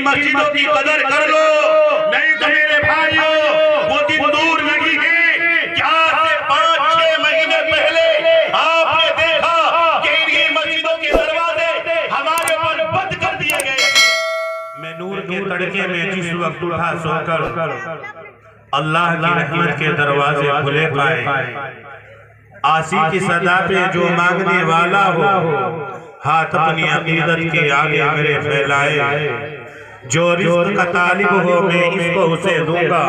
مسجدوں کی قدر کر لو، نہیں تو میرے بھائیوں وہ دن دور نہیں ہے کہ آج سے 5-6 مہینے پہلے آپ نے دیکھا کہ انہی مسجدوں کے دروازے ہمارے اوپر بند کر دیے گئے۔ میں نور کے تڑکے میں جس وقت اٹھا سو کر اللہ کی رحمت کے دروازے کھلے پائے، آسی کی صدا پہ جو مانگنے والا ہو ہاتھ اپنی عقیدت کے آگے میرے پھیلائے، جو رزق کا طالب ہو میں اس کو اسے دوں گا،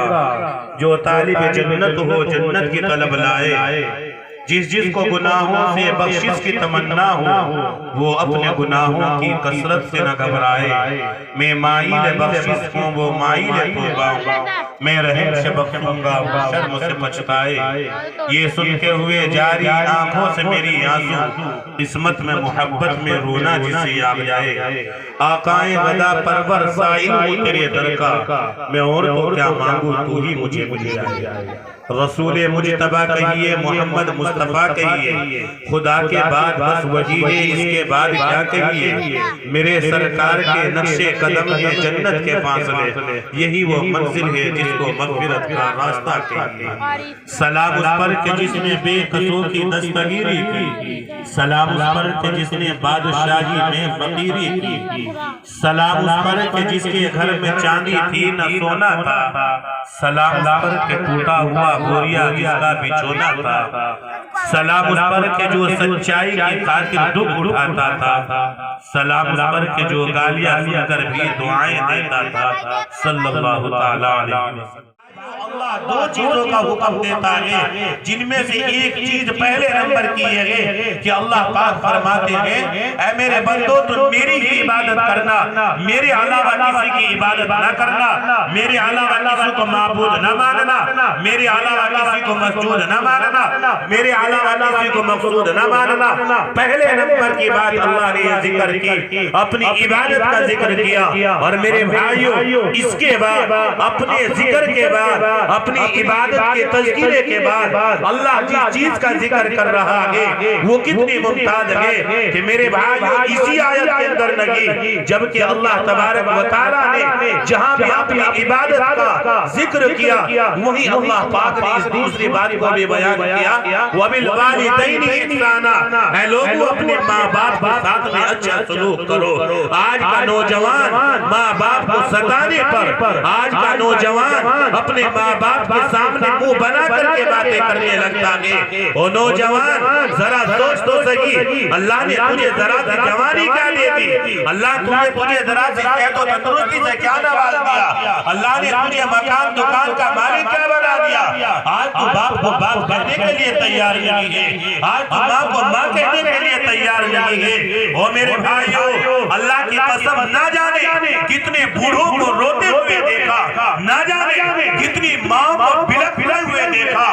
جو طالب جنت ہو جنت کی طلب لائے، جس کو گناہوں سے بخشش کی تمنا ہو وہ اپنے گناہوں کی کثرت سے نہ گھبرائے۔ میں مائل بخشش ہوں وہ مائل توبہ ہوں، میں رحم سے بخشوں گا وہ شرم سے پچھتائے۔ یہ سنتے ہوئے جاری آنکھوں سے میری آنسو، قسمت میں محبت میں رونا جسے آ جائے۔ آقائے ودا پرور سائل ہوں تیرے در کا، میں اور تو کیا مانگوں تو ہی مجھے جائے۔ رسول مجتبیٰ کہیے، محمد مصطفیٰ کہیے، خدا کے بعد بس وہی ہے، اس کے بعد کیا کہیے۔ میرے سرکار کے نقش قدم ہے جنت کے فاصلے، یہی وہ منزل ہے جس کو مغفرت کا راستہ کہیے۔ سلام اس پر کہ جس نے بے قصوں کی دستگیری کی، سلام اس پر کہ جس نے بادشاہی میں فقیری کی، سلام اس پر کہ جس کے گھر میں چاندی تھی نہ سونا تھا، سلام اس پر کہ ٹوٹا ہوا گوریا جس کا بچھونا تھا، سلام اس پر کہ جو سچائی کی خاطر دکھ اٹھاتا تھا، سلام اس پر کہ جو گالیاں سن کر بھی دعائیں دیتا تھا، صلی اللہ تعالیٰ علیہ وسلم۔ اللہ دو چیزوں کا حکم دیتا ہے جن میں سے ایک چیز پہلے نمبر کی ہے کہ اللہ پاک فرماتے ہیں اے میرے بندو تم میری ہی عبادت کرنا، میرے علاوہ کسی کی عبادت نہ کرنا، میرے علاوہ کسی کو معبود نہ ماننا، میرے علاوہ کسی کو مسجود نہ ماننا، میرے علاوہ کسی کو مقصود نہ ماننا۔ پہلے نمبر کی بات اللہ نے یہ ذکر کی، اپنی عبادت کا ذکر کیا، اور میرے بھائیوں اس کے بعد اپنے ذکر کے بعد اپنی عبادت کے تذکرے کے بعد اللہ جس چیز کا ذکر کر رہا ہے وہ کتنی ممتاز ہے کہ میرے بھائیو اسی آیت کے اندر نہیں، جبکہ اللہ تبارک و تعالیٰ نے جہاں بھی اپنی عبادت کا ذکر کیا وہیں اللہ پاک نے اس دوسری بات کو بھی بیان کیا، وَبِالْوَالِدَيْنِ اِحْسَانًا، اے لوگوں اپنے ماں باپ کے ساتھ میں اچھا سلوک کرو۔ آج کا نوجوان ماں باپ کو ستانے پر، آج کا نوجوان اپنے ماں باپ کے سامنے منہ بنا کر کے باتیں کرنے لگتا ہے۔ او نوجوان ذرا سوچ تو صحیح، اللہ نے تجھے ذرا سی جوانی کیا دے دی، اللہ تجھے ذرا سی صحت و تندرستی سے کیا نواز دیا، اللہ نے تجھے مکان دکان کا مالک کیا بنا دیا۔ آج تو باپ کو باپ کہنے کے لیے تیار نہیں ہے، آج تو ماں کو ماں کہنے کے لیے تیار نہیں ہے۔ او میرے بھائیو اللہ کی قسم نہ جانے کتنے بوڑھوں کو روتے ہوئے دیکھا، نہ جانے کتنی ماں کو بلک ہوئے دیکھا،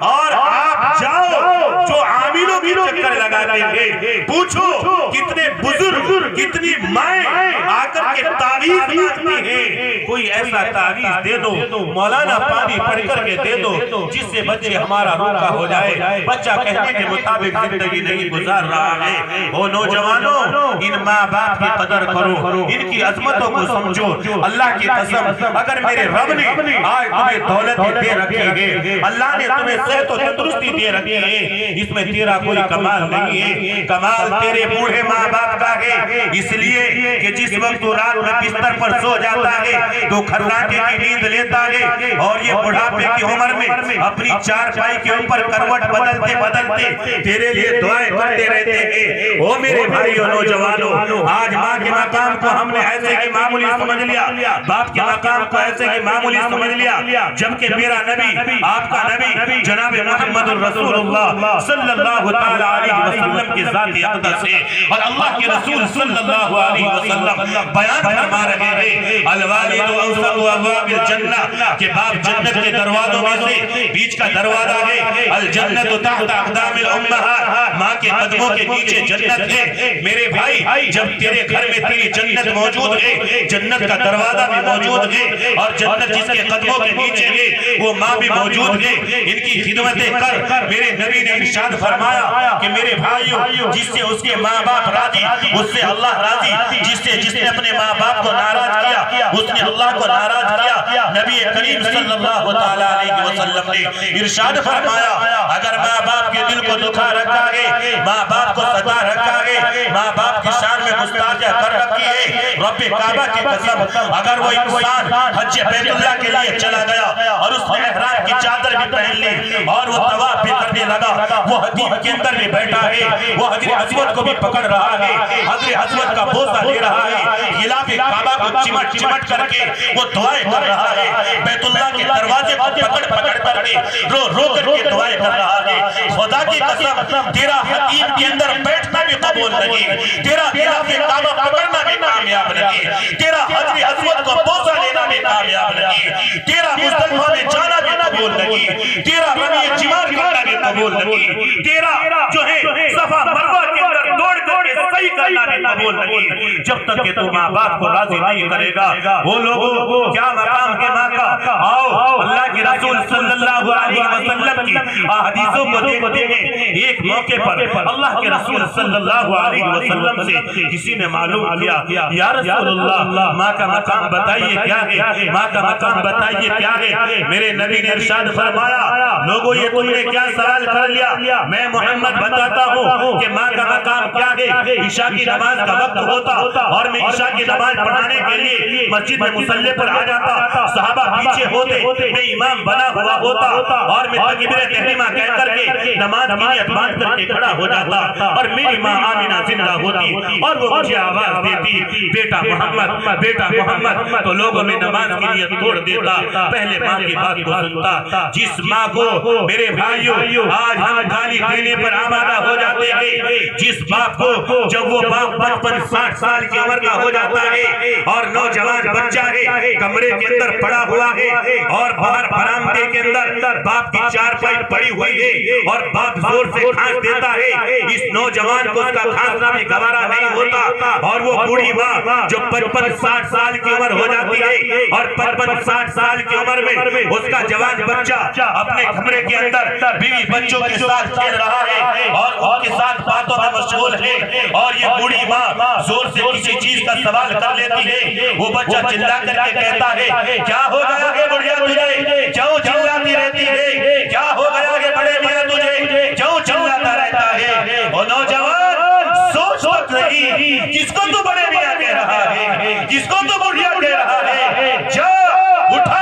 اور آپ جاؤ جو عاملوں کی چکر لگاتے ہیں پوچھو کتنے بزرگ کتنی مائیں آ کر کے تعویذ مانگتی ہیں، کوئی ایسا تعویذ دے دو، مولانا پانی پڑھ کر کے دے دو جس سے بچے ہمارا روکا ہو جائے، بچہ کہنے کے مطابق زندگی نہیں گزار رہا ہے۔ او نوجوانوں ان ماں باپ کی قدر کرو، ان کی عظمتوں کو سمجھو۔ اللہ کی قسم اگر میرے رب نے آج تمہیں دولت دے رکھی ہے، اللہ نے تمہیں صحت و تندرستی دے رکھی ہے، اس میں تیرا کوئی کمال نہیں ہے، کمال تیرے بوڑھے ماں باپ کا ہے، اس لیے کہ جس وقت تو رات میں بستر پر سو جاتا ہے تو کھرراٹے کی نیند لیتا ہے، اور یہ بڑھاپے کی عمر میں اپنی چارپائی کے اوپر کروٹ بدلتے بدلتے تیرے لیے دعائیں کرتے رہتے ہیں۔ او میرے بھائیو نوجوانوں آج ماں کے مقام کو ہم نے ایسے ہی معمولی سمجھ لیا، باپ کے مقام کو ایسے ہی معمولی سمجھ لیا، جبکہ میرا نبی آپ کا نبی جناب محمد الرسول اللہ صلی اللہ تعالیٰ علیہ وسلم کی ذات اقدس ہے، اور اللہ کے رسول صلی اللہ علیہ وسلم بیان فرما رہے ہیں الوالد اوسط ابواب الجنہ کہ باپ جنت کے دروازوں میں سے بیچ کا دروازہ ہے، الجنت تحت اقدام الامہات ماں کے قدموں کے نیچے جنت ہے۔ میرے بھائی جب تیرے گھر میں تیری جنت موجود ہے، جنت کا دروازہ بھی موجود ہے، اور جنت جس کے قدموں کے نیچے ہے وہ ماں بھی موجود ہے، ان کی خدمتیں کر۔ میرے نبی نے ارشاد فرمایا کہ میرے بھائیو جس سے اس کے ماں باپ راضی اس سے سے اللہ راضی، جس نے اپنے ماں باپ کو ناراض کیا اس نے اللہ کو ناراض کیا۔ نبی کریم صلی اللہ علیہ وسلم نے ارشاد فرمایا اگر ماں باپ کے دل کو دکھا رکھا ہے، ماں باپ کو ستا رکھا ہے، ماں باپ کی شان میں مستعجع کر رکھی ہے، رب کعبہ کی قسم اگر وہ انسان حج بیت اللہ کے لیے چلا گیا اور اس نے احرام کی چادر بھی پہن لی اور وہ طواف بھی کرنے لگا، وہ حدیث کے اندر بھی بیٹھا ہے، وہ حضر اسود کو بھی پکڑ رہا ہے، حضر اسود کا بوسہ لے رہا ہے، غلاف کعبہ کو چمٹ چمٹ کر کے وہ دعائیں کر رہا ہے، بیت اللہ کے دروازے کو پکڑ کر کے رو رو کر کے دعائیں کر رہا ہے۔ خدا کی قسم تیرا حتیم کے اندر بیٹھنا بھی قبول نہیں، تیرا غلاف کعبہ پکڑنا بھی کامیاب نہیں، تیرا حضر اسود کو بوسہ لینا بھی کامیاب نہیں، تیرا مزدلفہ میں جانا بھی قبول نہیں، تیرا رمی جمار کرنا بھی قبول نہیں، تیرا جو ہے صفا مروہ کے اندر دوڑ کر کے صحیح کرنا بھی قبول نہیں، جب تک کہ تو ماں باپ کو راضی نہیں کرے گا۔ وہ لوگوں کیا مقام ہے ماں کا؟ آؤ اللہ کے رسول صلی اللہ علیہ وسلم کی احادیثوں کو دیکھتے ہیں۔ ایک موقع پر اللہ کے رسول صلی اللہ علیہ وسلم سے کسی نے معلوم کیا یا رسول اللہ ماں کا مقام بتائیے کیا ہے، ماں کا مقام بتائیے کیا ہے۔ میرے نبی نے ارشاد فرمایا لوگوں یہ تم نے کیا سوال کر لیا، میں محمد بتاتا ہوں کہ ماں کا مقام کیا ہے۔ عشاء کی نماز کا وقت ہوتا اور میں عشاء کی نماز پڑھانے کے لیے مسجد میں مصلی پر آ جاتا، صحابہ پیچھے ہوتے، میں امام بنا ہوا ہوتا اور میں تکبیر تحریمہ کہہ کر کے نماز کی نیت باندھ کر کے کھڑا ہو جاتا اور میری ماں آمینہ زندہ ہوتی اور وہ مجھے آواز دیتی بیٹا محمد بیٹا محمد، تو لوگوں میں نماز کی نیت توڑ دیتا، پہلے ماں کی بات کو سنتا۔ جس ماں کو میرے بھائیوں آج ہم گالی دینے پر آمادہ ہو جاتے ہیں، جس باپ کو جب وہ باپ 55-60 سال کی عمر کا ہو جاتا ہے اور نوجوان بچہ ہے کمرے کے اندر پڑا ہوا ہے اور باہر برآمدے کے اندر باپ کی چارپائی پڑی ہوئی ہے اور باپ زور سے کھانس دیتا ہے، اس نوجوان کو اس کا کھانسنا بھی گوارا نہیں ہوتا اور وہ بوڑھی ماں جو 55-60 سال کی عمر ہو جاتی ہے اور 55-60 سال کی عمر میں اس کا جوان بچہ اپنے کمرے کے اندر بیوی بچوں کے ساتھ کھیل رہا ہے اور ان کے ساتھ باتوں میں مشغول ہے اور یہ بوڑھی ماں زور سے کسی چیز کا سوال کر لیتی ہے، وہ بچہ چلا کر کے کہتا ہے کیا ہو گیا ہے بڑھیا تجھے، کیوں چلاتی رہتی ہے، کیا ہو گیا ہے بڑے میاں تجھے، کیوں چلاتا رہتا ہے۔ وہ نوجوان سوچ وقت رہی جس کو تو بڑے میاں کہہ رہا ہے، جس کو تو بڑھیا کہہ رہا ہے، جا اٹھا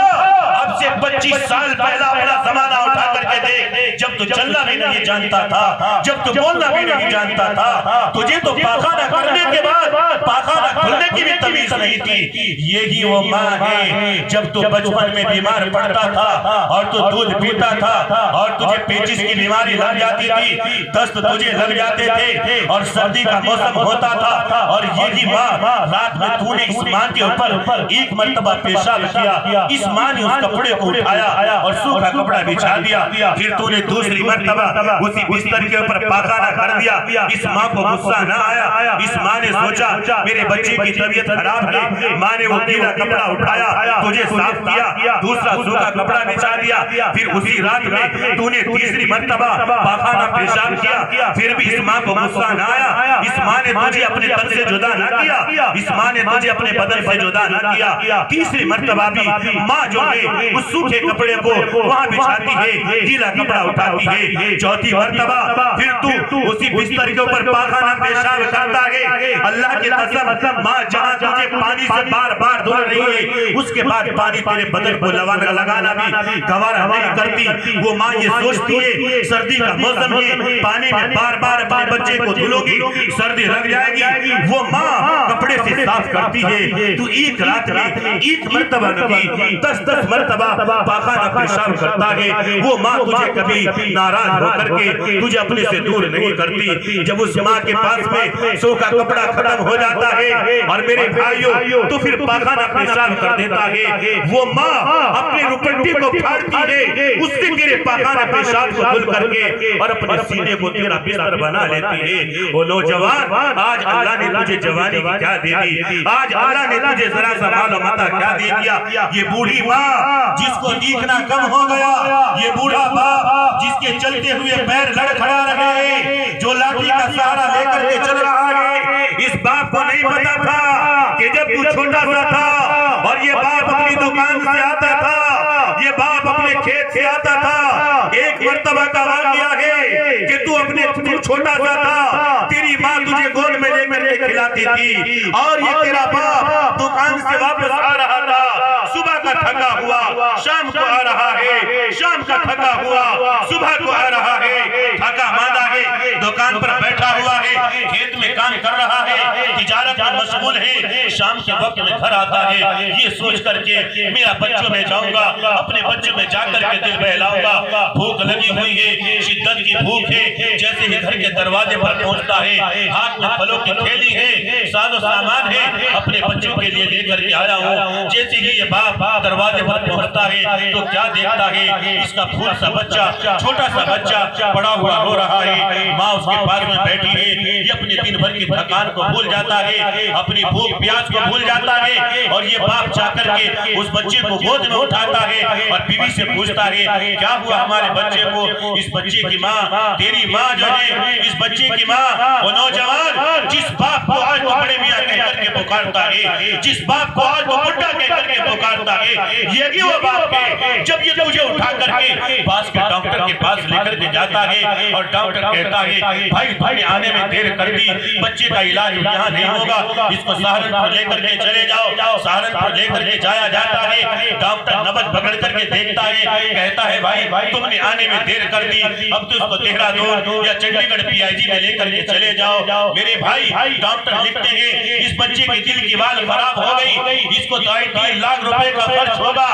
اب سے 25 سال پہلا اپنا زمانہ اٹھا کر کے دیکھ، جب تو چلنا بھی نہیں جانتا تھا، جب تو بولنا بھی نہیں جانتا تھا، تجھے تو پاخانہ کرنے کے بعد پاخانہ کھلنے کی بھی تمیز نہیں تھی۔ یہی وہ ماں ہے جب تو بچپن میں بیمار پڑتا تھا اور تو دودھ پیتا تھا اور تجھے پیچس کی بیماری لگ جاتی تھی، دست تجھے لگ جاتے تھے اور سردی کا موسم ہوتا تھا اور یہی ماں رات میں تو نے اس ماں کے اوپر ایک مرتبہ پیشاب کیا، اس ماں نے اس کپڑے کو اٹھایا اور سوکھا کپڑا بچھا دیا، پھر تو نے دوسری مرتبہ اسی بستر کے اوپر پاخانہ کر دیا۔ اس ماں کو غصہ نہ آیا، اس ماں نے سوچا میرے بچے کی طبیعت خراب ہے، ماں نے وہ گیلا کپڑا اٹھایا تجھے صاف کیا، دوسرا سوکھا کپڑا بچھا دیا، پھر اسی رات میں تو نے تیسری مرتبہ پاخانہ پیشاب کیا، پھر بھی اس ماں کو غصہ نہ آیا، اس ماں نے تجھے اپنے تن سے جدا نہ کیا، اس ماں نے تجھے اپنے بدن سے جدا نہ کیا۔ تیسری مرتبہ بھی ماں جو ہے اس سوکھے کپڑے کو وہاں بچھاتی ہے، گیلا کپڑا اٹھاتی ہے۔ چوتھی مرتبہ پھر تو اسی بستر کے اوپر پاخانہ پیشاب کرتا ہے۔ اللہ کی قسم ماں جہاں تجھے پانی سے بار بار دھو رہی ہے اس کے بعد پانی تیرے بدن کو لگانا بھی گوارا نہیں کرتی۔ وہ ماں یہ سوچتی ہے سردی کا موسم ہے، پانی میں بار بار اپنے بچے کو دھلو گی سردی لگ جائے گی، وہ ماں کپڑے سے صاف کرتی ہے۔ تو ایک رات میں ایک مرتبہ نہیں 10 مرتبہ پاخانہ پیشاب کرتا ہے، وہ ماں تجھے کبھی ناراض ہو کر کے تجھے اپنے سے دور نہیں کرتی۔ جب اس ماں کے پاس میں سوکھا کپڑا ختم ہو جاتا ہے اور میرے بھائیوں تو پھر پاخانہ پیشاب کر دیتا ہے، وہ ماں اپنے روپٹی کو پھاڑتی ہے، اس سے تیرے پاخانہ پیشاب کو دھل کر کے اور اپنے سینے کو تیرا بستر بنا لیتی ہے۔ وہ نوجوان آج اللہ نے تجھے جوانی کی کیا دے دی، آج اللہ نے تجھے ذرا سا مال و متاع کیا دے دیا۔ یہ بوڑھی ماں جس کو دیکھنا کم ہو گیا، یہ بوڑھا باپ جس جس کے چلتے ہوئے پیر لڑکھڑا رہے ہیں، جو لاٹھی کا سہارا لے کر کے چل رہا ہے، اس باپ کو نہیں پتا تھا کہ جب تو چھوٹا سا تھا اور یہ باپ اپنی دکان سے آتا تھا، یہ باپ اپنے کھیت سے آتا تھا، ایک مرتبہ کا واقعہ ہے کہ تو اپنے چھوٹا سا تھا، تیری ماں تجھے گود میں لے کر کے کھلاتی تھی، اور یہ تیرا باپ دکان سے واپس آ رہا تھا، صبح کا تھکا ہوا شام کو آ رہا ہے، شام کا تھکا ہوا صبح کو آ رہا ہے، تھکا ماندہ ہے، دکان پر بیٹھا ہوا ہے، کھیت میں کام کر رہا ہے، تجارت میں مشغول ہے، شام کے وقت میں گھر آتا ہے، یہ سوچ کر کے میرا بچوں میں جاؤں گا، اپنے بچوں میں جا کر کے دل بہلاؤں گا، بھوک لگی ہوئی ہے، شدت کی بھوک ہے، جیسے ہی گھر کے دروازے پر پہنچتا ہے، ہاتھ میں پھلوں کی تھیلی ہے، ساز و سامان ہے، اپنے بچوں کے لیے لے کر کے آیا ہوں، جیسے ہی یہ باپ دروازے پر پہنچتا ہے تو کیا دیکھتا ہے، اس کا پھول سا بچہ، چھوٹا سا بچہ پڑا ہوا رو رہا ہے، ماں اس کے پاس میں بیٹھی ہے، یہ اپنے دن بھر کی تھکان کو بھول جاتا ہے، اپنی بھوک پیاس کو بھول جاتا ہے، اور یہ باپ جا کر کے اس بچے کو گود میں اٹھاتا ہے اور بیوی سے پوچھتا ہے کیا ہوا ہمارے بچے کو، اس بچے کی ماں، تیری ماں جو ہے، اس بچے کی ماں، وہ نوجوان جس باپ کو آج وہ بڑے میاں کہہ کر کے پکارتا ہے، جس باپ کو آج وہ بڑا کہہ کر کے پکارتا ہے، یہی وہ باپ ہے جب یہ تجھے اٹھا کر کے پاس کے ڈاکٹر کے پاس لے کر کے جاتا ہے، اور ڈاکٹر کہتا ہے بھائی تم نے آنے میں دیر کر دی، بچے کا علاج یہاں نہیں ہوگا، اس کو سہارنپور لے کر کے چلے جاؤ، سہارنپور لے کر کے جایا جاتا ہے، ڈاکٹر نبض پکڑ کر کے دیکھتا ہے، کہتا ہے بھائی تم نے آنے میں دیر کر دی، اب تو اس کو دہرادون یا چنڈی گڑھ پی آئی جی میں لے کر کے چلے جاؤ، میرے بھائی ڈاکٹر لکھتے ہیں اس بچے کی دل کی وال خراب ہو گئی، اس کو 3.5 لاکھ روپے کا خرچ ہوگا،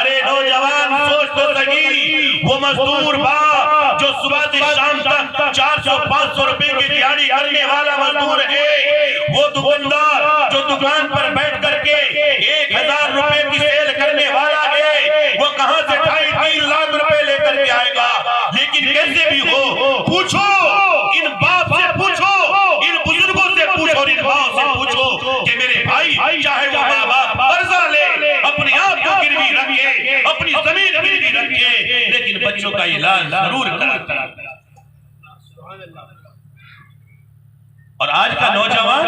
ارے نوجوان سوچ تو صحیح، وہ مزدور باپ جو صبح سے شام تک 400-500 روپے کی دیہڑی کرنے والا مزدور ہے، وہ دکاندار جو دکان پر بیٹھ کر کے 1000 روپے کی سیل کرنے والا ہے، وہ کہاں سے 2.5-3 لاکھ روپے لے کر کے آئے گا، لیکن کیسے بھی ہو پوچھو ان باپ سے، پوچھو ان بزرگوں سے، پوچھو ان ماں سے پوچھو کہ میرے بھائی چاہے وہ ماں باپ قرضہ لے، اپنی آپ کو گروی رکھے، اپنی زمین گروی رکھے، لیکن بچوں کا علاج ضرور کراتا ہے۔ اور آج کا نوجوان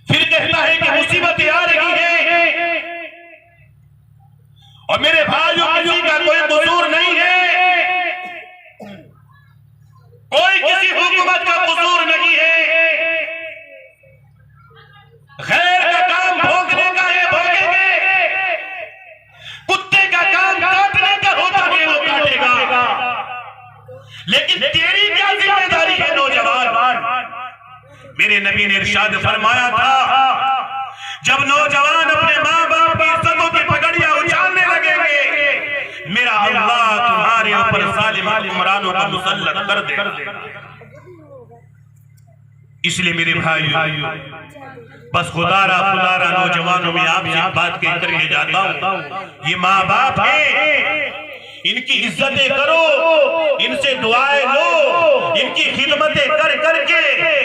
پھر کہتا ہے کہ مصیبتیں آ رہی ہیں، اور میرے بھائیوں کسی کا کوئی قصور نہیں ہے، کوئی کسی حکومت کا قصور نہیں ہے، غیر کا کام بھوکنے کا ہے بھوکیں گے، کتے کا کام کاٹنے کا ہوتا ہے وہ کاٹے گا، لیکن تیری کیا ذمہ داری ہے نوجوان؟ میرے نبی نے ارشاد فرمایا تھا جب نوجوان اپنے ماں باپ کی عزتوں کی پگڑیاں اچھالنے لگیں گے، میرا اللہ تمہارے اوپر ظالم حکمرانوں کو مسلط کر دے گا۔ اس لیے میرے بھائی بس خدارا نوجوانوں میں آپ سے بات کہہ کر کے جاتا ہوں، یہ ماں باپ ہیں، ان کی عزتیں کرو، ان سے دعائیں لو، ان کی خدمتیں کر کر کے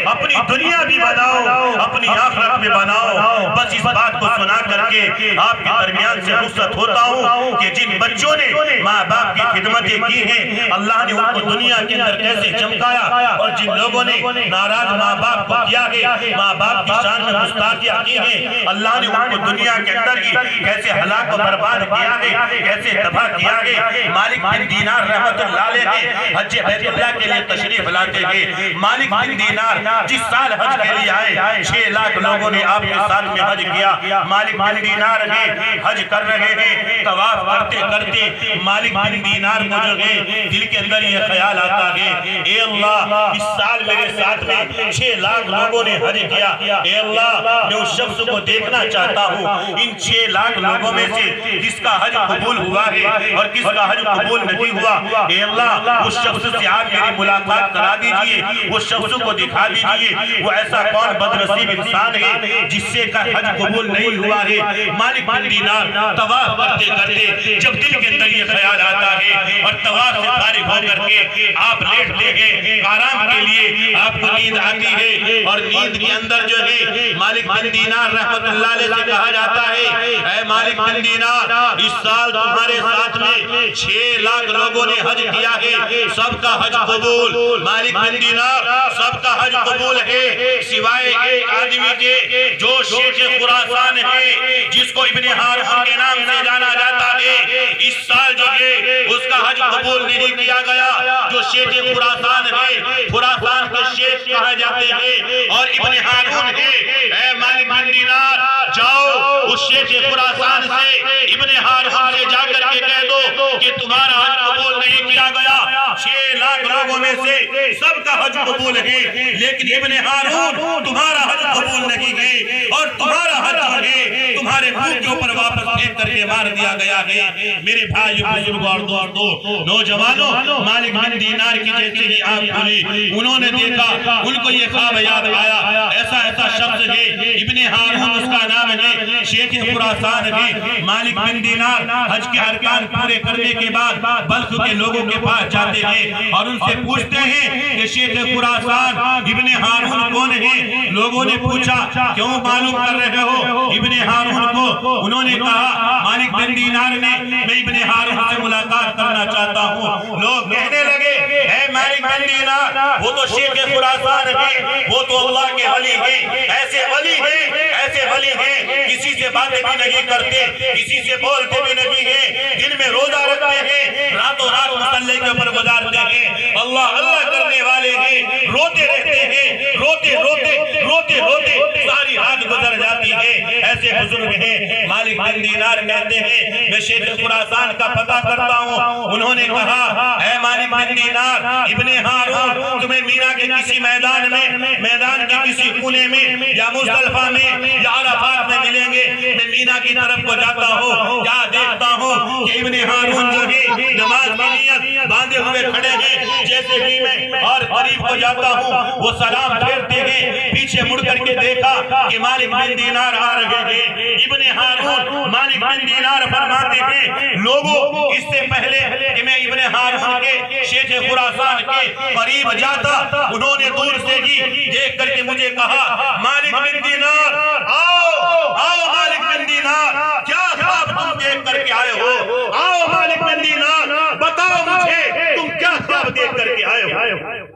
اپنی دنیا بھی بناؤ، اپنی آخرت میں بناؤ۔ بس اس بات کو سنا کر کے آپ کے درمیان سے رخصت ہوتا ہوں کہ جن بچوں نے ماں باپ کی خدمتیں کی ہیں، اللہ نے ان کو دنیا کے اندر کیسے چمکایا، اور جن لوگوں نے ناراض ماں باپ کو کیا ہے، ماں باپ کی شان میں گستاخیاں کی ہیں، اللہ نے ان کو دنیا کے اندر ہی کیسے ہلاک و برباد کیا ہے، کیسے تباہ کیا ہے۔ مالک بن دینار رحمت اللہ علیہ حج بیت اللہ کے لیے تشریف لاتے ہیں۔ مالک بن دینار جس سال حج کے لیے آئے، 6 لاکھ لوگوں نے آپ کے ساتھ میں حج کیا۔ مالک بن دینار ہے حج کر رہے ہیں، طواف کرتے کرتے مالک بن دینار کو جو ہے دل کے اندر یہ خیال آتا ہے، اے اللہ اس سال میرے ساتھ میں 6 لاکھ لوگوں نے حج کیا، اے اللہ میں اس شخص کو دیکھنا چاہتا ہوں، ان 6 لاکھ لوگوں میں سے جس کا حج قبول ہوا ہے اور کس کا حج قبول نہیں ہوا، اے اللہ اس شخص سے آپ میری ملاقات کرا دیجئے، اس شخص کو دکھا دیجئے وہ ایسا کون بدنصیب انسان ہے جس سے کا حج قبول نہیں ہوا ہے۔ مالک بن دینار طواف کرتے کرتے جب دل کے اندر یہ خیال آتا ہے اور طواف سے فارغ ہو کر کے آپ لیٹتے ہیں آرام کے لیے، آپ کو نیند آتی ہے اور نیند کے اندر جو ہے مالک بن دینار رحمت اللہ علیہ سے کہا جاتا ہے اے مالک بن دینار اس سال تمہارے ساتھ میں 6 لاکھ لوگوں نے حج کیا ہے، سب کا حج قبول۔ مالک بن دینار سب کا حج قبول ہے سوائے ایک آدمی کے جو شیخ خراسان ہے، جس کو ابن ہارون کے نام سے جانا جاتا ہے۔ اس سال جو ہے اس کا حج قبول نہیں کیا گیا۔ جو شیخ خراسان ہے، خراسان کے شیخ کہا جاتے ہیں اور ابن ہارون ہے، اے مالک بن دینار جاؤ اس شیخ خراسان سے ابن ہارون سے جا کر کے کہہ دو کہ تمہارا حج قبول نہیں کیا گیا۔ 6 لاکھ لوگوں میں سے سب کا حج قبول ہے، لیکن ابن ہارون تمہارا حج قبول نہیں ہے اور تمہارا حج جو ہے تمہارے منہ کے اوپر واپس پھینک کر کے مار دیا گیا ہے۔ میرے بھائیو بزرگوں اور دوستو نوجوانوں، مالک بن دینار کی جیسے ہی آنکھ کھلی انہوں نے دیکھا، ان کو یہ خواب یاد آیا، ایسا شخص ہے ابن ہارون اس کا نام ہے، شیخ خراسان ہے۔ مالک بن دینار حج کے ارکان پورے کرنے کے بعد بلخ کے لوگوں کے پاس جاتے ہیں اور ان سے پوچھتے ہیں کہ شیخ خراسان ابن ہارون کون ہے؟ لوگوں نے پوچھا کیوں معلوم کر رہے ہو ابن ہارون کو؟ انہوں نے کہا مالک بن دینار نے میں ابن ہارون سے ملاقات کرنا چاہتا ہوں۔ لوگ کہنے لگے اے مالک بن دینار وہ تو شیخ خراسان ہے، وہ تو اللہ کے ولی ہیں، ایسے ولی ہیں کسی سے باتیں بھی نہیں کرتے، کسی سے بولتے بھی نہیں ہیں، دن میں روزہ رکھتے ہیں، راتوں رات مصلی کے اوپر گزارتے ہیں، اللہ اللہ کرنے والے ہیں، روتے رہتے ہیں، روتے ساری رات گزر جاتی ہے۔ ایسے بزرگ ہیں۔ مالک بن دینار کہتے ہیں میں شیخ خراسان کا پتہ کرتا ہوں۔ انہوں نے کہا اے مالک بن دینار ابن ہارون تمہیں مینا کے کسی میدان کے کسی کونے میں یا مزدلفہ میں یا عرفات میں ملیں گے۔ میں مینا کی طرف کو جاتا ہوں، کیا دیکھتا ہوں کہ ابن ہارون جو ہے نماز کی نیت باندھے ہوئے کھڑے ہیں۔ جیسے ہی میں اور قریب کو جاتا ہوں وہ سلام پھیرتے ہیں، پیچھے مڑ کر کے دیکھا کہ مالک بن دینار آ رہے ہیں۔ ابن ہارون مالک بن دینار فرماتے ہیں لوگوں اس سے پہلے کہ میں ابن ہارون کے شیخ خراسان کے قریب جاتا انہوں نے دور سے ہی دیکھ کر کے مجھے کہا مالک بن دینار آؤ مالک بن دینار کیا خواب تم دیکھ کر کے آئے ہو؟ آؤ مالک بن دینار بتاؤ مجھے تم کیا خواب دیکھ کر کے آئے ہو؟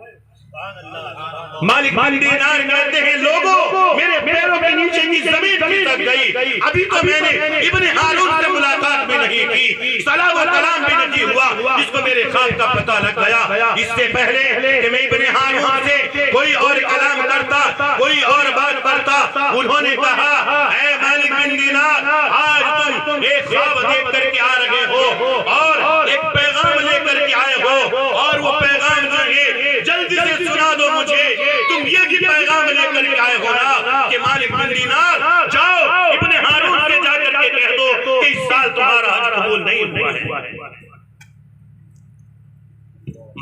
مالک بن دینار کہتے ہیں لوگوں میرے پیروں کے نیچے کی زمین کھسک گئی، ابھی تو میں نے ابن ہارون سے ملاقات بھی نہیں کی، سلام و کلام بھی نہیں ہوا، جس کو میرے خواب کا پتہ لگ گیا۔ اس سے پہلے کہ میں ابن ہارون سے کوئی اور کلام کرتا، کوئی اور بات کرتا، انہوں نے کہا اے مالک بن دینار آج تم ایک خواب دیکھ کر کے آ رہے ہو اور ایک پیغام لے کر کے آئے ہو، اور وہ پیغام جو ہے جلدی سے سنا دو مجھے۔ تم یہ بھی پیغام لے کر کے آئے ہو نا کہ مالک بن دینار جاؤ ابن ہارون سے جا کر کے کہہ دو کہ اس سال تمہارا حج قبول نہیں ہوا ہے۔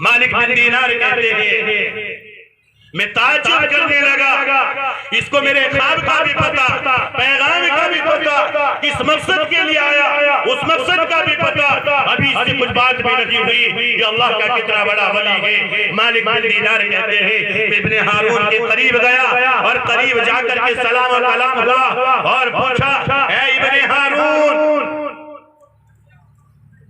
مالک بن دینار کہتے ہیں میں تعجب کرنے لگا، اس کو میرے خواب کا بھی پتا، پیغام کا بھی پتا، کس مقصد کے لیے آیا اس مقصد کا بھی پتا، ابھی اس سے کچھ بات بھی نہیں ہوئی کہ اللہ کا کتنا بڑا ولی ہے۔ مالک بن دینار کہتے ہیں میں ابن ہارون کے قریب گیا اور قریب جا کر کے سلام و کلام ہوا اور پوچھا اے ابن ہارون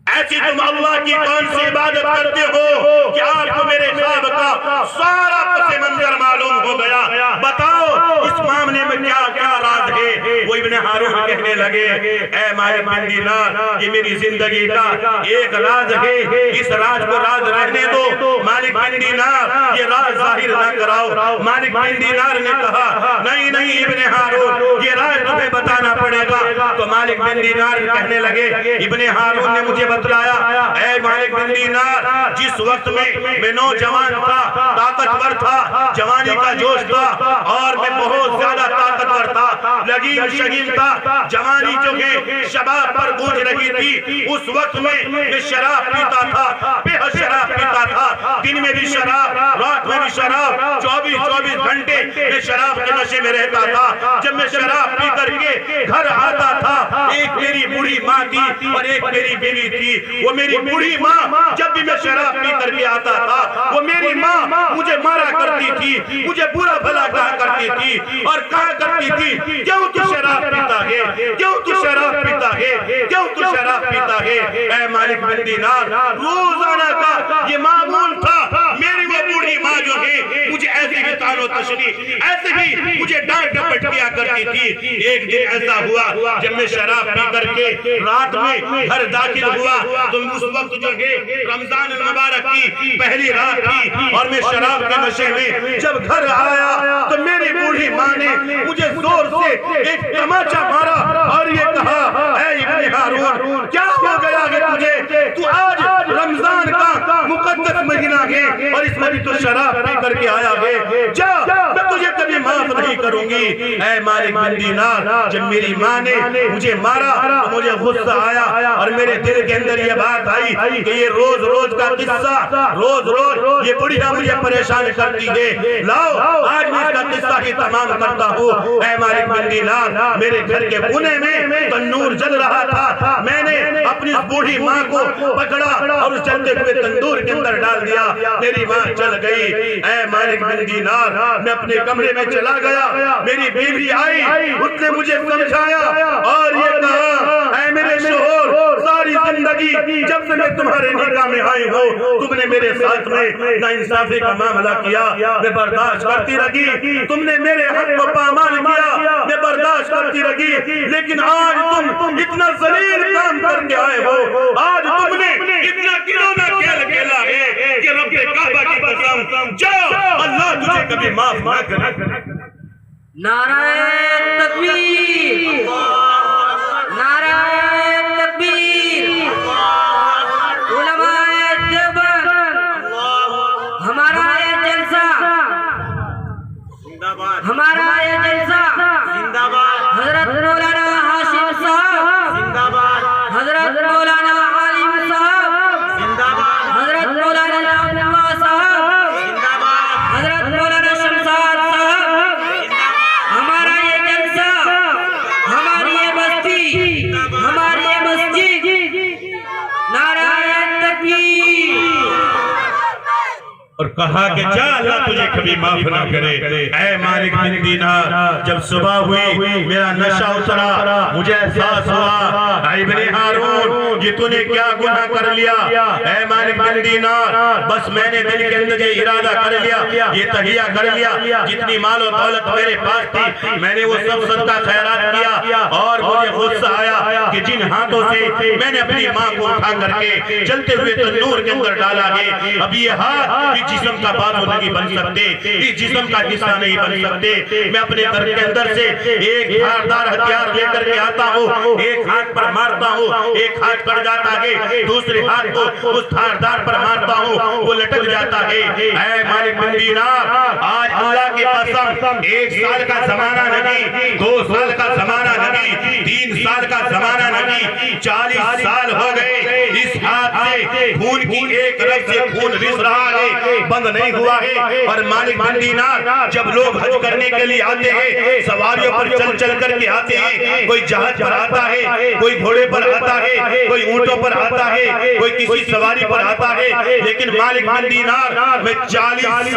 ایسی تم اللہ کی کون سی عبادت کرتے ہو کہ آپ کو میرے خواب کا سارا پس منظر معلوم ہو گیا، بتاؤ اس معاملے میں کیا راز ہے؟ وہ ابن ہارون کہنے لگے اے مالک بن دینار یہ میری زندگی کا ایک راز ہے، اس راز کو راز رہنے دو، مالک بن دینار یہ راز ظاہر نہ کراؤ۔ مالک بن دینار نے کہا نہیں ابن ہارون یہ راز تمہیں بتانا پڑے گا۔ تو مالک بن دینار کہنے لگے ابن ہارون نے مجھے بتلایا اے مالک بن دینار جس وقت میں نوجوان تھا، طاقتور تھا، جوانی کا جوش تھا اور میں بہت زیادہ طاقتور تھا، لگیم شگیم تھا، جوانی جو ہے شباب پر گونج رہی تھی، اس وقت میں شراب پیتا تھا، بے حد شراب پیتا تھا، دن میں بھی شراب، رات میں بھی شراب، 24 گھنٹے میں شراب کے نشے میں رہتا تھا۔ جب میں شراب پی کر کے گھر آتا تھا، ایک میری بوڑھی ماں تھی اور ایک میری بیوی تھی۔ وہ میری بوڑھی ماں جب بھی میں شراب پی کر کے آتا تھا، وہ میری ماں مجھے مارا کرتی تھی، مجھے برا بھلا کہا کرتی تھی اور کہا کرتی تھی کیوں تو شراب پیتا ہے، کیوں تو شراب پیتا ہے، کیوں تو شراب پیتا ہے۔ اے مالک بن دینار، روزانہ کا یہ معمول تھا، میری وہ بوڑھی ماں جو ہے مجھے ایسے ہی تان و تشنی، ایسے ہی مجھے ڈانٹ ڈپٹ کیا کرتی تھی۔ ایک دن ایسا ہوا جب میں شراب پی کر کے رات میں گھر داخل ہوا تو اس وقت جو ہے رمضان المبارک کی پہلی رات تھی اور میں شراب کے نشے میں جب گھر آیا تو میری بوڑھی ماں نے مجھے زور سے ایک تماچا مارا اور یہ کہا اے ابن ہارون کیا ہو گیا ہے تجھے، تو آج رمضان کا مقدس مہینہ ہے اور اس میں بھی تو شراب پی کر کے آیا ہے، جا میں تجھے کبھی معاف نہیں کروں گی۔ اے مالک بن دینار، جب میری ماں نے مجھے مارا تو مجھے غصہ آیا اور میرے دل کے اندر یہ بات آئی کہ یہ روز روز کا قصہ، روز روز یہ بڑھیا مجھے پریشان کرتی ہے، لاؤ آج میں اس کا قصہ ہی تمام کرتا ہوں۔ اے مالک بن دینار، میرے گھر کے کونے میں تنور جل رہا تھا، میں نے اپنی اس بوڑھی ماں کو پکڑا اور اس جلتے ہوئے تندور کے اندر ڈال دیا، میری ماں چل گئی۔ اے مالک بن دینار، میں اپنے کمرے میں چلا گیا، میری بیوی آئی، اس نے مجھے سمجھایا اور یہ کہا اے میرے شوہر، ساری زندگی جب سے میں تمہارے نکاح میں آئی ہوں تم نے میرے ساتھ میں ناانصافی کا معاملہ کیا، میں برداشت کرتی رہی، تم نے میرے حق کو پامال کیا، میں برداشت کرتی رہی، لیکن آج تم اتنا ذلیل کام کر کے آئے ہو، آج تم نے اتنا گنونا کھیل کھیلا ہے کہ رب کعبہ کی قسم جاؤ اللہ تجھے کبھی معاف نہ کرے۔ نعرہ تکبیر، نعرہ تکبیر، علماء دیوبند، ہمارا یہ جلسہ، ہمارا یہ جلسہ حضرت مولانا ہاشم صاحب، حضرت مولانا عالم صاحب، حضرت مولانا نعمتullah صاحب، حضرت مولانا شمساد صاحب، ہمارا یہ جلسہ، ہماری یہ بستی، ہماری یہ مسجد، نعرہ تکبیر، اور کہا کہ جا اللہ تجھے کبھی معاف نہ کرے۔ اے مالک بن دینار، جب صبح ہوئی میرا نشہ اترا، مجھے احساس ہوا اے ابن ہارون یہ تو نے کیا گناہ کر لیا۔ اے مالک بن دینار، بس میں نے دل کے اندر یہ ارادہ کر لیا، یہ تہیہ کر لیا، جتنی مال و دولت میرے پاس تھی میں نے وہ سب صدقہ خیرات کیا، اور مجھے غصہ آیا کہ جن ہاتھوں سے میں نے اپنی ماں کو اٹھا کر کے چلتے ہوئے تنور کے اندر ڈالا ہے، اب یہ ہاتھ جسم کا بازو نہیں بن سکتے، اس جسم کا حصہ نہیں بن سکتے، میں اپنے گھر کے اندر سے ایک دھاردار ہتھیار لے کر کے آتا ہوں، ایک ہاتھ پر مارتا ہوں، ایک ہاتھ کٹ جاتا ہے، دوسرے ہاتھ کو اس دھاردار پر مارتا ہوں، وہ لٹک جاتا ہے۔ اے مالک بن دینار، آج اللہ کی قسم 1 سال کا زمانہ نہیں، 2 سال کا زمانہ نہیں، 3 سال کا زمانہ نہیں، 40 سال ہو گئے، اس ہاتھ سے خون کی ایک رگ سے خون رس رہا ہے، بند نہیں ہوا ہے۔ اور مالک بن دینار، جب لوگ حج کرنے کے لیے آتے ہیں سواریوں پر چل چل کر کے آتے ہیں، کوئی جہاز پر آتا ہے، کوئی گھوڑے پر آتا ہے، کوئی اونٹوں پر آتا ہے، کوئی کسی سواری پر آتا ہے، لیکن مالک بن دینار میں 40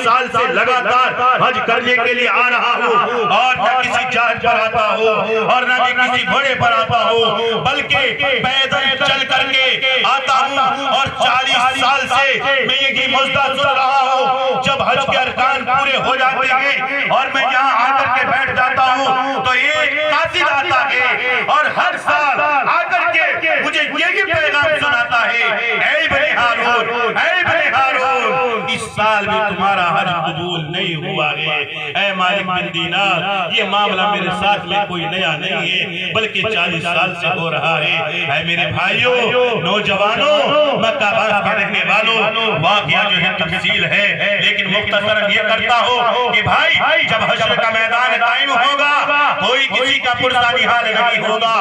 سال سے لگاتار حج کرنے کے لیے آ رہا ہوں، اور نہ کسی جہاز پر آتا ہوں اور نہ کسی گھوڑے پر آتا ہوں، بلکہ پیدل چل کر کے آتا ہوں، اور 40 سال سے میں یہ مجدہ سن رہا ہوں۔ جب حج کے ارکان پورے ہو جاتے ہیں اور میں یہاں آ کر کے بیٹھ جاتا ہوں تو ایک قاصد آتا ہے اور ہر سال آ کر کے مجھے یہی پیغام سناتا ہے، اے ابن ہارون، اے ابن ہارون، اس سال بھی تمہارا حج قبول نہیں ہوا ہے۔ اے مالک بن دینار، یہ معاملہ میرے ساتھ میں کوئی نیا نہیں ہے بلکہ 40 سال سے ہو رہا ہے۔ اے میرے بھائیوں، نوجوانوں، مکہ باز کے رہنے والوں، واقعہ جو ہے تفصیل ہے لیکن مختصراً یہ کرتا ہوں کہ بھائی جب حشر کا میدان قائم ہوگا کوئی کسی کا پرسانی حال نہیں ہوگا،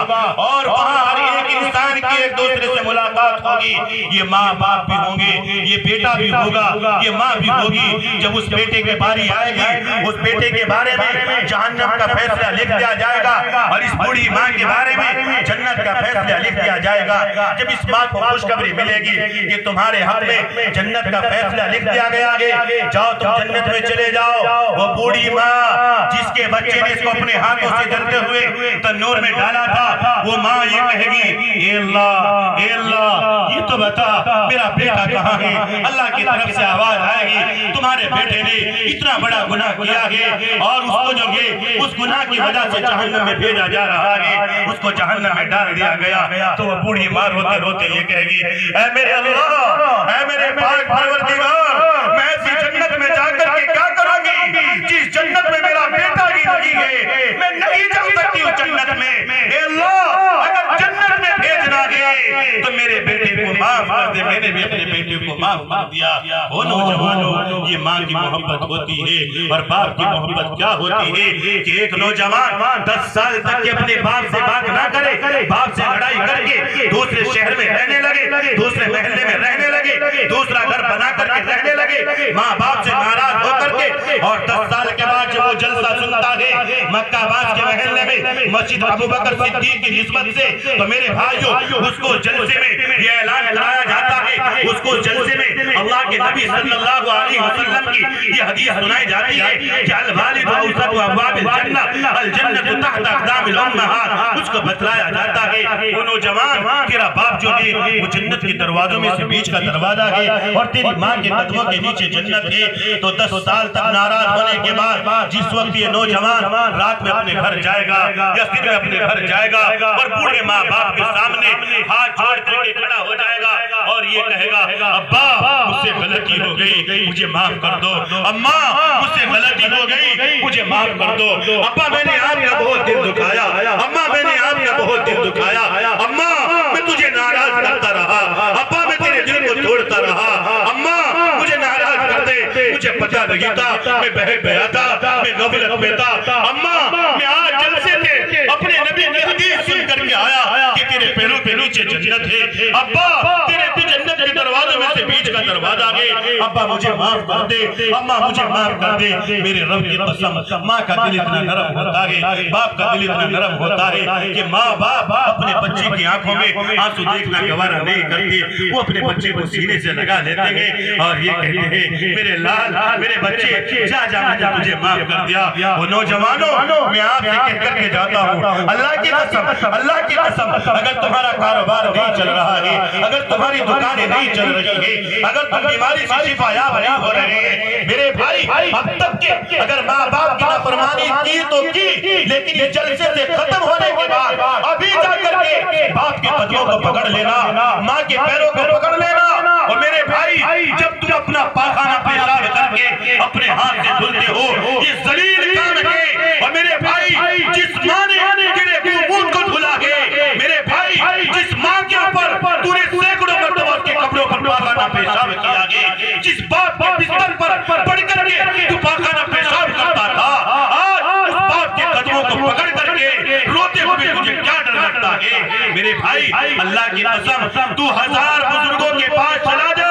اور وہاں ہر ایک انسان کی ایک دوسرے سے ملاقات ہوگی. یہ ماں باپ بھی ہوں گے، یہ بیٹا بھی ہوگا، یہ ماں بھی ہوگی. جب اس بیٹے کے باری آئے گی، اس بیٹے کے بارے میں جہنم کا فیصلہ لکھ دیا جائے گا، اور اس بوڑھی ماں کے بارے میں جنت کا فیصلہ لکھ دیا جائے گا. جب اس ماں کو خوشخبری ملے گی کہ تمہارے حق میں جنت کا فیصلہ لکھ دیا گیا ہے، جاؤ تم جنت میں چلے جاؤ. وہ بوڑھی ماں جس کے بچے نے اس کو اپنے ہاتھوں سے جلتے ہوئے تنور میں ڈالا تھا، وہ ماں یہ کہے گی، اے اللہ اے اللہ یہ تو بتا میرا بیٹا کہاں ہے. اللہ کی طرف سے آواز آئے گی، تمہارے بیٹے نے اتنا بڑا گناہ کیا ہے، اور اس کو جو ہے اس گناہ کی وجہ سے جہنم میں بھیجا جا رہا ہے، اس کو جہنم میں ڈال دیا گیا. تو وہ بوڑھی ماں روتے روتے یہ کہے گی، اے میرے اللہ، اے میرے پاک پروردگار، میں ایسی جنت میں جا کر کے کیا کروں گی جس جنت میں میرا بیٹا ہی نہیں ہے. میں نہیں جا سکتی ہوں جنت میں. اے اللہ، اگر جنت میں بھیجنا ہے تو میرے بیٹے کو معاف کر دے. میں نے بھی اپنے بیٹے کو معاف کر دیا. وہ نوجوانوں، یہ ماں کی محبت ہوتی ہے، اور باپ کی محبت کیا ہوتی ہے کہ ایک نوجوان 10 سال تک اپنے باپ سے بات نہ کرے، باپ سے لڑائی کر کے دوسرے شہر میں رہنے لگے، دوسرے محلے میں رہنے لگے، دوسرا گھر بنا کر کے رہنے لگے، ماں باپ سے ناراض ہو کر کے. اور 10 سال کے بعد جب وہ جلسہ سنتا ہے مکہ آباد کے محلے میں مسجد ابوبکر صدیق کی نسبت سے، تو میرے بھائیوں اس کو جلسے میں یہ اعلان کرایا جاتا ہے، اس کو جلسے میں اللہ کے نبی صلی اللہ علیہ وسلم کی یہ حدیث سنائی جاتی ہے کہ الوالد اوسط ابواب الجنہ، الجنۃ تحت اقدام الامہات. اس کو بتلایا جاتا ہے، وہ نوجوان تیرا باپ جو ہے وہ جنت کے دروازوں میں سے بیچ کا دروازہ ہے، اور تیری ماں کے قدموں کے نیچے جنت ہے. تو 10 سال تک ناراض ہونے کے بعد جس وقت یہ نوجوان رات میں اپنے گھر جائے گا یا دن میں اپنے گھر جائے گا، اور بوڑھے ماں باپ کے سامنے ہاتھ جوڑ کر کے کھڑا ہو جائے گا اور یہ کہے گا، ابا مجھ سے غلطی ہو گئی، مجھے معاف کر دو. اماں مجھ سے غلطی ہو گئی، مجھے معاف کر دو. ابا میں نے آپ کا بہت دل دکھایا، اماں میں نے آپ کا بہت دل دکھایا، اماں میں تجھے ناراض کرتا رہا، ابا میں تیرے دل کو توڑتا رہا، اماں مجھے ناراض کر دے، مجھے پتہ نہیں تھا، میں بہک گیا تھا، میں غفلت میں تھا. اماں میں آج جلسے سے اپنے نبی کی حدیث سن کر کے آیا کہ تیرے پیروں کے نیچے جنت ہے. ابا تیرے جنت کے دروازے میں سے بیچ کا دروازہ ہے، ابا مجھے معاف کر دے، اماں مجھے معاف کر دے. میرے رب کی قسم، ماں کا دل اتنا نرم ہوتا ہے، باپ کا دل اتنا نرم ہوتا ہے کہ ماں باپ اپنے بچے کی آنکھوں میں آنسو دیکھنا گوارا نہیں کرتے. وہ اپنے بچے کو سینے سے لگا لیتے ہیں اور یہ کہتے ہیں، میرے لال، میرے بچے، جا جا میں نے تجھے معاف کر دیا. وہ نوجوانوں، میں آپ سے کہہ کر کے جاتا ہوں، اللہ کی قسم، اللہ کی قسم، اگر تمہارا کاروبار نہیں چل رہا ہے، اگر تمہاری دکانیں نہیں چل رہی ہیں، اگر تم بیماری سے شفا یاب نہیں ہو رہے ہیں، میرے بھائی اب تک کہ اگر ماں باپ کی نافرمانی کی تو کی، لیکن یہ جلسے سے ختم ہونے کے بعد ابھی جا کر کے باپ کے قدموں کو پکڑ لینا، ماں کے پیروں کو پکڑ لینا. اور میرے بھائی جب تم اپنا پاخانہ پیشاب کر کے اپنے ہاتھ سے دھلتے ہو، یہ ذلیل کام ہے. اور میرے بھائی جس ماں نے تیرے منہ کو دھلا ہے، میرے بھائی جس ماں کے اوپر تو نے سینکڑوں مرتبہ کے کپڑوں پر پاخانہ پیشاب کیا گیا، جس باپ کے بستر پر پڑھ کر کے تو پاخانہ پیشاب کرتا تھا، آج اس باپ کے قدموں کو پکڑ کر کے روتے ہوئے تجھے کیا ڈر لگتا ہے؟ میرے بھائی اللہ کی قسم، تو 1000 بزرگوں کے پاس چلا جا،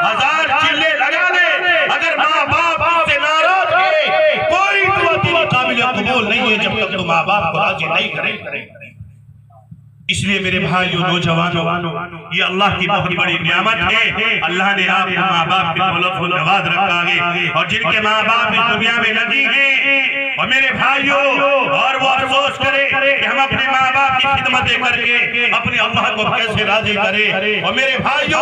1000 چلے لگا دے، اگر ماں باپ سے ناراض ہے کوئی دعا تیری قابل قبول نہیں ہے جب تک تو ماں باپ کو راضی نہیں کرے. اس لیے میرے بھائیو، نوجوانوں، یہ اللہ کی بہت بڑی نعمت ہے. اللہ نے آپ کو ماں باپ کی دولت کو نواز رکھا ہے، اور جن کے ماں باپ اس دنیا میں نہیں ہیں، اور میرے بھائیو، اور وہ افسوس کرے کہ ہم اپنے ماں باپ کی خدمتیں کر کے اپنے اللہ کو کیسے راضی کریں. اور میرے بھائیو،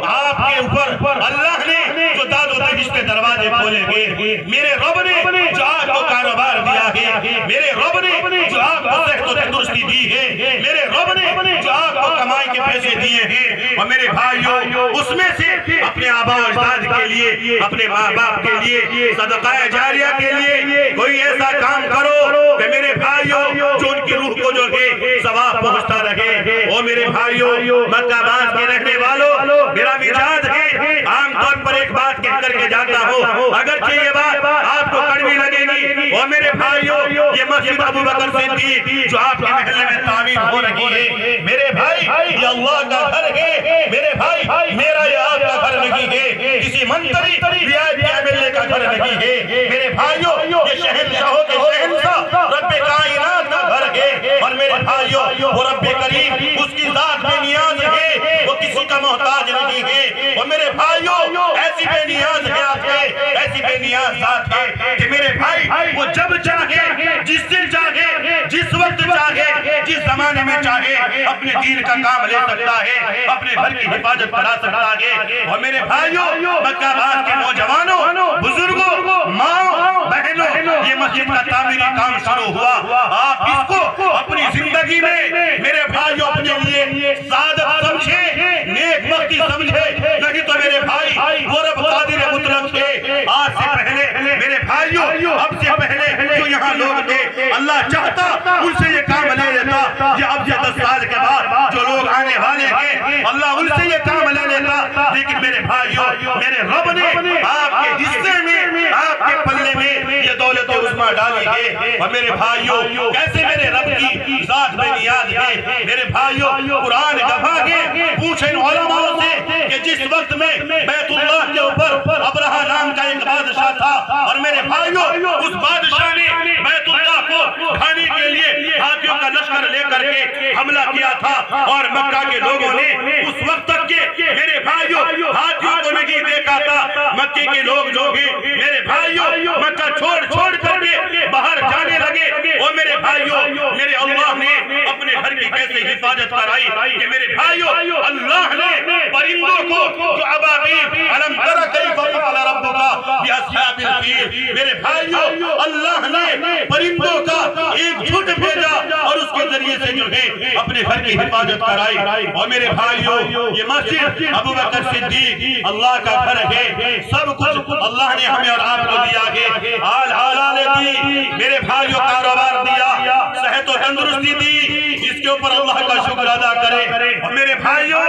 آپ کے اوپر اللہ نے جو داد و دہشت کے دروازے کھولے گئے، میرے رب نے جو آپ کو کاروبار دیا ہے، میرے رب نے جو آپ کو صحت و تندرستی دی ہے، میرے رب نے جو آپ کو کمائی کے پیسے دیے ہیں، اور میرے بھائیو اس میں سے اپنے آبا و اجداد کے لیے، اپنے ماں باپ کے لیے، صدقہ جاریہ کے لیے کوئی ایسا کام کرو کہ میرے بھائیو جو ان کی روح کو جو ہے ثواب پہنچتا رہے. او میرے بھائیو، مکہ باز کے رہنے والوں، میرا مزاج ہے عام طور پر ایک بات کہہ کر کے جاتا ہوں، اگرچہ یہ بات آپ کو کڑوی لگے گی، او اور میرے بھائیوں یہ مسجد ابو بکر صدیق جو آپ کے محلے میں تعمیر ہو رہی ہے، میرے بھائی یہ اللہ کا گھر ہے، میرے بھائی میرا یہ آپ کا گھر نہیں ہے، کسی منتری ریاست کے MLA کا گھر نہیں ہے، میرے بھائیوں یہ شہنشاہوں کے شہنشاہ رب کائنات کا گھر ہے، اور میرے بھائیوں وہ رب کریم اس کی ذات بے نیاز ہے، وہ کسی کا محتاج نہیں ہے، اور میرے بھائیوں ایسی بے نیاز ذات ہے، ایسی بے نیاز ذات ہے کہ میرے بھائی وہ جب چاہے، جس سے چاہے، جس وقت چاہے، جس زمانے میں چاہے اپنے دین کا کام لے سکتا ہے، اپنے گھر کی حفاظت کرا سکتا ہے۔ اور میرے بھائیوں مکہ آباد کے نوجوانوں، بزرگوں، ماں بہنوں، یہ مسجد کا تعمیری کام شروع ہوا، آپ اس کو اپنی زندگی میں میرے بھائیوں اپنے لیے سعادت سمجھے، نیک وقتی سمجھے، نہیں تو میرے بھائی وہ رب قادر مطلق ہے۔ آج سے پہلے میرے بھائیوں اب سے پہلے جو یہاں لوگ تھے اللہ چاہتا ان سے یہ کام لے لیتا، یہ اب سے 10 سال کے بعد جو لوگ آنے والے ہیں اللہ ان سے یہ کام لے لیتا، لیکن میرے بھائیوں میرے رب نے آپ کے حصے میں، آپ کے پلے میں یہ دولت عظمیٰ ڈالی ہے۔ اور میرے بھائیوں کیسے میرے رب کی ذات بے نیاز ہے، میرے بھائیوں قرآن گواہ ہے، پوچھیں علماء سے کہ جس وقت میں بیت اللہ کے اوپر ابرہہ نام کا ایک بادشاہ تھا، اور میرے بھائیوں اس بادشاہ نے بیت اللہ کو کھانے کے لیے ہاتھیوں کا لشکر لے کر کے حملہ کیا تھا، اور مکہ کے لوگوں نے اس وقت تک کہ میرے بھائیوں ہاتھیوں کو نہیں دیکھا تھا، مکے کے لوگ جو ہیں میرے بھائیوں مکہ چھوڑ کر کے باہر جانے لگے۔ اور میرے بھائیوں میرے اللہ نے اپنے گھر کی کیسے حفاظت کرائی کہ میرے بھائیوں اللہ نے پرندوں کو جو ابابیل علم تر کیف فعل ربک باصحاب الفیل، میرے بھائیوں اللہ نے پرندوں کا ایک جھٹ بھیجا اور اس کے ذریعے سے جو ہے اپنے گھر کی حفاظت کرائی۔ اور میرے بھائیوں یہ مسجد ابو بکر صدیق اللہ کا گھر ہے، سب کچھ اللہ نے ہمیں اور آپ کو دیا ہے، آل دی، میرے بھائیوں کاروبار دیا، صحت و تندرستی دی، جس کے اوپر اللہ کا شکر ادا کرے۔ اور میرے بھائیوں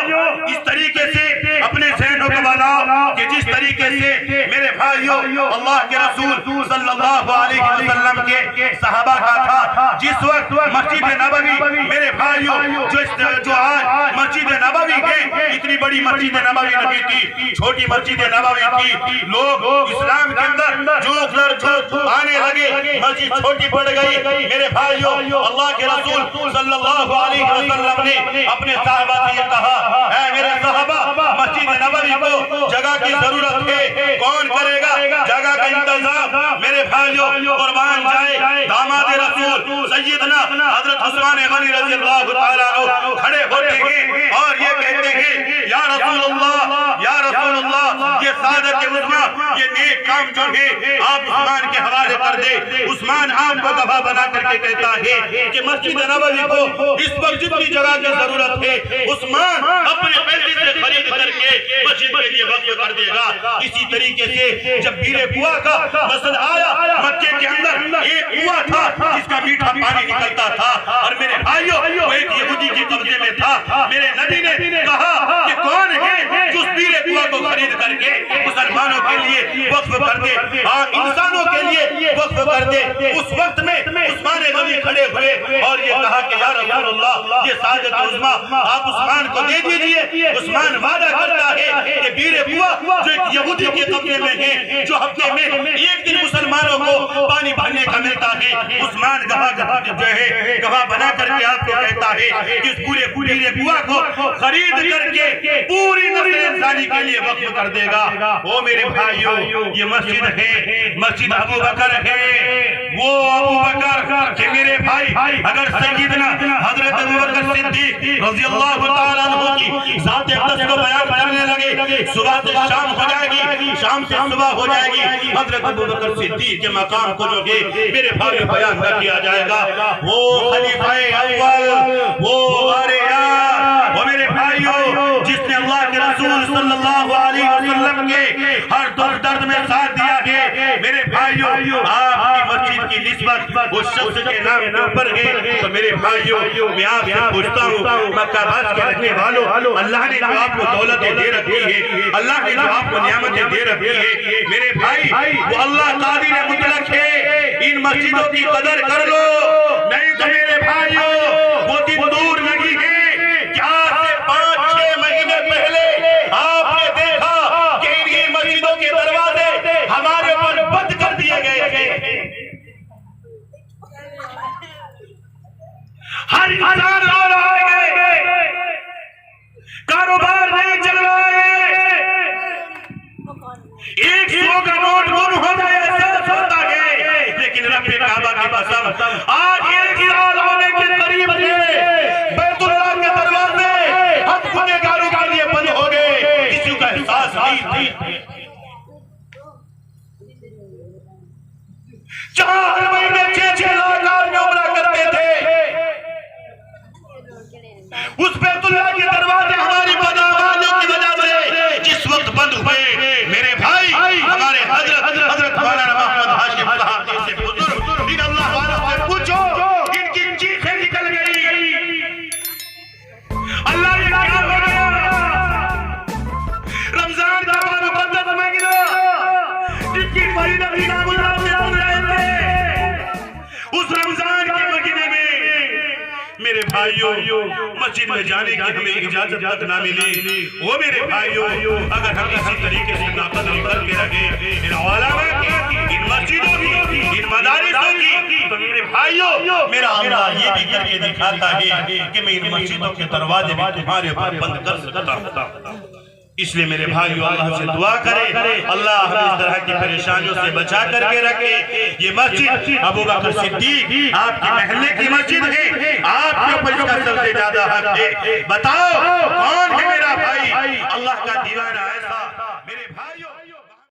اس طریقے سے اپنے ذہنوں کو بناؤ کہ جس طریقے سے میرے بھائیوں اللہ کے رسول صلی اللہ علیہ وسلم کے صحابہ کا تھا، جس وقت مسجد نبوی میرے بھائیوں جو آج مسجد نبوی ہے، اتنی بڑی مسجد نبوی نہیں تھی، چھوٹی مسجد نبوی تھی، لوگ اسلام کے اندر جو آنے لگے، مسجد چھوٹی پڑ گئی۔ میرے بھائیوں اللہ کے رسول صلی اللہ علیہ وسلم نے اپنے صحابہ سے یہ کہا، اے میرے صحابہ مسجد نبوی کو جگہ کی ضرورت ہے، کون کرے گا جگہ کا انتظام؟ میرے بھائیوں قربان جائے داماد رسول سیدنا حضرت عثمان غنی رضی اللہ تعالیٰ عنہ کھڑے ہوتے ہیں اور یہ کہتے ہیں یا رسول اللہ، یا رسول اللہ، یہ سعادت عظمیٰ، یہ نیک کام جو ہے آپ عثمان کے حوالے کر دے۔ عثمان آپ کو گواہ بنا کر کے کہتا ہے کہ مسجد نبوی کو اس وقت جتنی جگہ کی ضرورت ہے عثمان اپنے پیسے سے خرید کر کے مسجد کے لیے وقف کر دے گا۔ اسی طریقے سے جب بیر کنواں کا مسئلہ آیا، مکے کے اندر ایک کنواں تھا جس کا میٹھا پانی نکلتا تھا، اور میرے بھائیوں وہ ایک یہودی کے قبضے میں تھا۔ میرے نبی نے کہا کہ کون ہے جو اس بیر کنواں کو خرید کر کے مسلمانوں کے لیے وقف کر دے، انسانوں کے لیے وقف کر دے۔ اس وقت میں عثمان غنی کھڑے ہوئے اور یہ کہا کہ یا رسول اللہ یہ سعادت عظمیٰ آپ عثمان کو دے دیجئے۔ عثمان وعدہ کرتا ہے کہ بیر کنواں جو ایک یہودی کے قبضے میں ہے، جو ہفتے میں ایک دن مسلمانوں کو پانی بھرنے کا ملتا ہے، عثمان گواہ بنا کر کے آپ کو کہتا ہے کہ اس پورے بیر کنواں کو خرید کر کے پوری نسل انسانی کے لیے وقف کر دے گا۔ وہ میرے بھائیوں یہ مسجد ہے، مسجد ابو بکر ہے، وہ ابو بکر کہ میرے بھائی اگر سیدنا حضرت ابو بکر صدیق رضی اللہ تعالیٰ عنہ کی ذات اقدس کو بیان کرنے لگے، صبح سے شام ہو جائے گی، شام سے صبح ہو جائے گی، حضرت ابو بکر صدیق کے مقام کو جو کہ میرے بھائی بیان کر دیا جائے گا، وہ خلیفہ اول، وہ وارث، وہ میرے بھائیوں جس نے اللہ کے رسول صلی اللہ علیہ وسلم کے ہر دکھ درد میں ساتھ دیا ہے۔ میرے بھائیوں آپ کی مسجد کی اس وقت اس شخص کے نام کے اوپر ہے تو میرے بھائیوں میں آپ سے پوچھتا ہوں مکہ باز کے رکھنے والوں اللہ نے جو آپ کو دولتیں دے رکھی ہے اللہ نے جو آپ کو نعمتیں دے رکھی ہے میرے بھائی وہ اللہ قادر مطلق ہے ان مسجدوں کی قدر کر لو نہیں تو میرے بھائیوں وہ دن دور نہیں ہے 4 سے 5-6 مہینے پہلے آپ نے دیکھا کہ انہی مسجدوں کے دروازے ہمارے اوپر بند کر دیے گئے تھے ہر انسان رو رہا ہے کاروبار نہیں چل رہا ہے 100 کا نوٹ گم ہو جائے ایسا ہوتا ہے لیکن رب کعبہ کی قسم آج ایک سال ہونے کے قریب ہے بیت اللہ کے دروازے ہم گنہ گاروں کے لیے بند ہو گئے کسی کا احساس نہیں تھی 4 مہینے 6 لاکھ آدمی عمرہ کرتے تھے اس بیت اللہ کے دروازے ہماری بدعمالیوں کی وجہ سے جس وقت بند ہوئے میرے بھائی ہمارے حضرت مولانا محمد ہاشم صاحب جیسے بزرگ ان اللہ والوں سے پوچھو ان کی چیخیں نکل گئی اللہ نے کیا ہو گیا رمضان کا مقدس مہینہ جس کی فرید ابھی نام اللہ سے ہو رہے تھے اس رمضان کے مہینے میں میرے بھائیوں مسجد میں جانے کی ہمیں اجازت تک نہ ملی وہ میرے بھائیوں اگر ہم اسی طریقے سے ناقدری کر کے رکھیں ان علماء کی ان مسجدوں کی ان مدارسوں کی تو میرے بھائیوں میرا اللہ یہ بھی کر کے دکھاتا ہے کہ میں ان مسجدوں کے دروازے بھی تمہارے اوپر بند کر سکتا ہوں اس لئے میرے بھائیو اللہ سے دعا کرے اللہ ہمیں اس طرح کی پریشانیوں سے بچا کر کے رکھے یہ مسجد ابوبکر صدیق آپ کی محلے کی مسجد ہے آپ کے اوپر اس کا سب سے زیادہ حق ہے بتاؤ کون ہے میرا بھائی اللہ کا دیوانہ